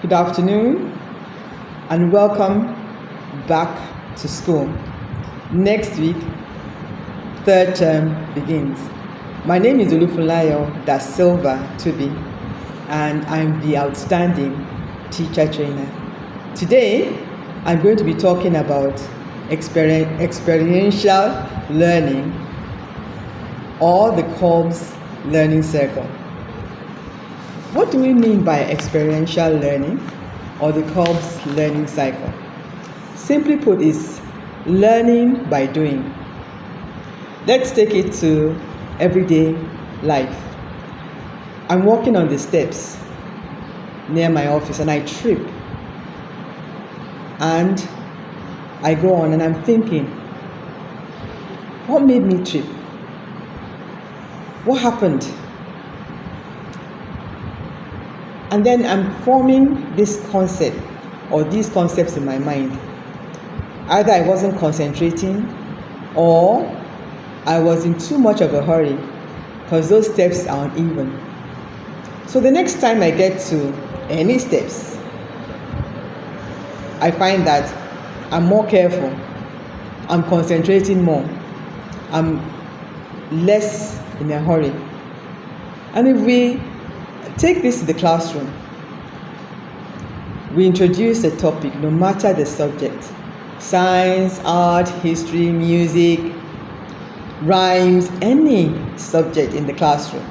Good afternoon and welcome back to school. Next week, third term begins. My name is Olufulayo Da Silva Tubi and I'm the outstanding teacher trainer. Today, I'm going to be talking about experiential learning or the Kolb's learning circle. What do we mean by experiential learning or the Kolb's learning cycle? Simply put, is learning by doing. Let's take it to everyday life. I'm walking on the steps near my office and I trip. And I go on and I'm thinking, what made me trip? What happened? And then I'm forming this concept or these concepts in my mind. Either I wasn't concentrating or I was in too much of a hurry because those steps are uneven. So the next time I get to any steps, I find that I'm more careful, I'm concentrating more, I'm less in a hurry. And if we take this to the classroom, we introduce a topic, no matter the subject, science, art, history, music, rhymes, any subject in the classroom.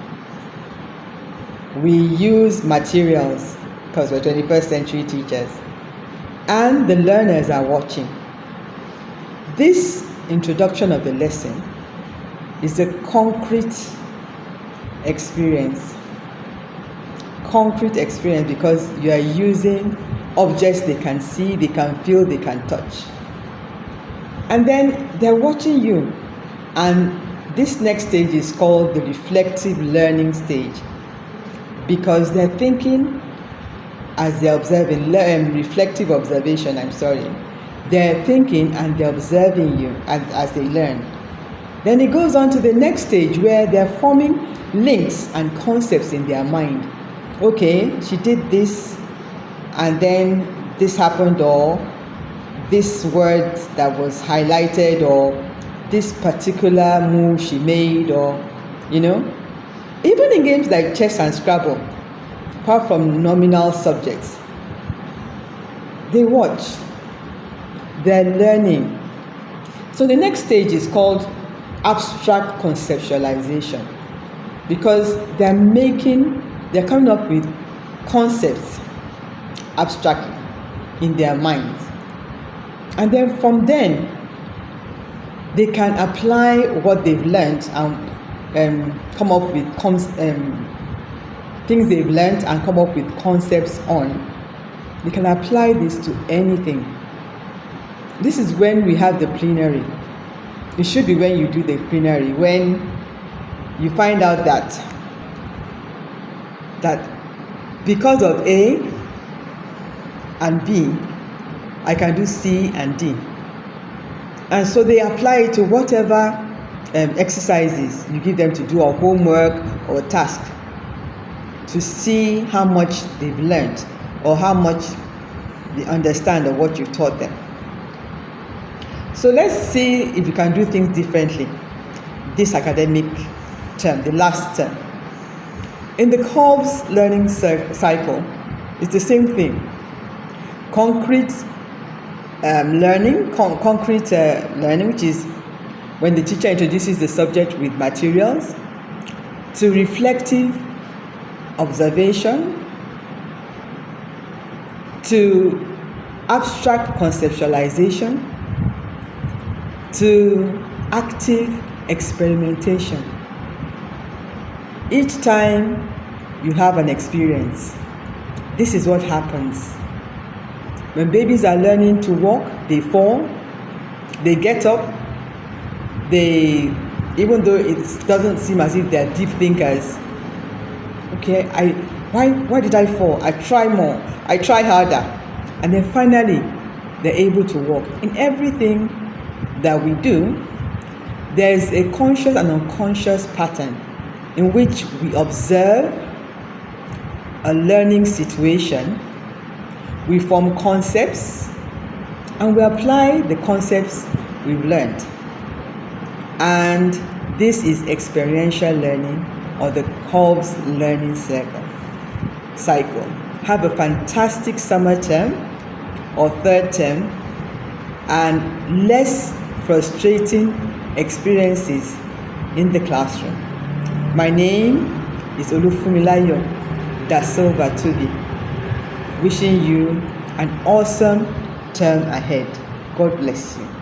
We use materials because we're 21st century teachers and the learners are watching. This introduction of the lesson is a concrete experience. Concrete experience because you are using objects they can see, they can feel, they can touch. And then they're watching you. And this next stage is called the reflective learning stage because they're thinking as they're observing, reflective observation, They're thinking and they're observing you as they learn. Then it goes on to the next stage where they're forming links and concepts in their mind. Okay, she did this and then this happened, or this word that was highlighted, or this particular move she made, or even in games like chess and Scrabble, apart from nominal subjects, they watch, they're learning. So the next stage is called abstract conceptualization because they're coming up with concepts abstractly in their minds. And then from then, they can apply what they've learned and come up with things they've learned and come up with concepts on. They can apply this to anything. This is when we have the plenary. It should be when you do the plenary, when you find out that because of A and B, I can do C and D. And so they apply it to whatever exercises you give them to do, or homework or task, to see how much they've learned or how much they understand of what you've taught them. So let's see if you can do things differently this academic term, the last term. In the Kolb's learning cycle, it's the same thing. Concrete learning, which is when the teacher introduces the subject with materials, to reflective observation, to abstract conceptualization, to active experimentation. Each time you have an experience, this is what happens. When babies are learning to walk, they fall, they get up, even though it doesn't seem as if they're deep thinkers, okay, why did I fall? I try more, I try harder. And then finally, they're able to walk. In everything that we do, there's a conscious and unconscious pattern in which we observe a learning situation We form concepts and we apply the concepts we've learned. And this is experiential learning, or the Kolb's learning cycle. Have a fantastic summer term or third term and less frustrating experiences in the classroom. My name is Olufumilayo Da Silva Tubi. Wishing you an awesome term ahead. God bless you.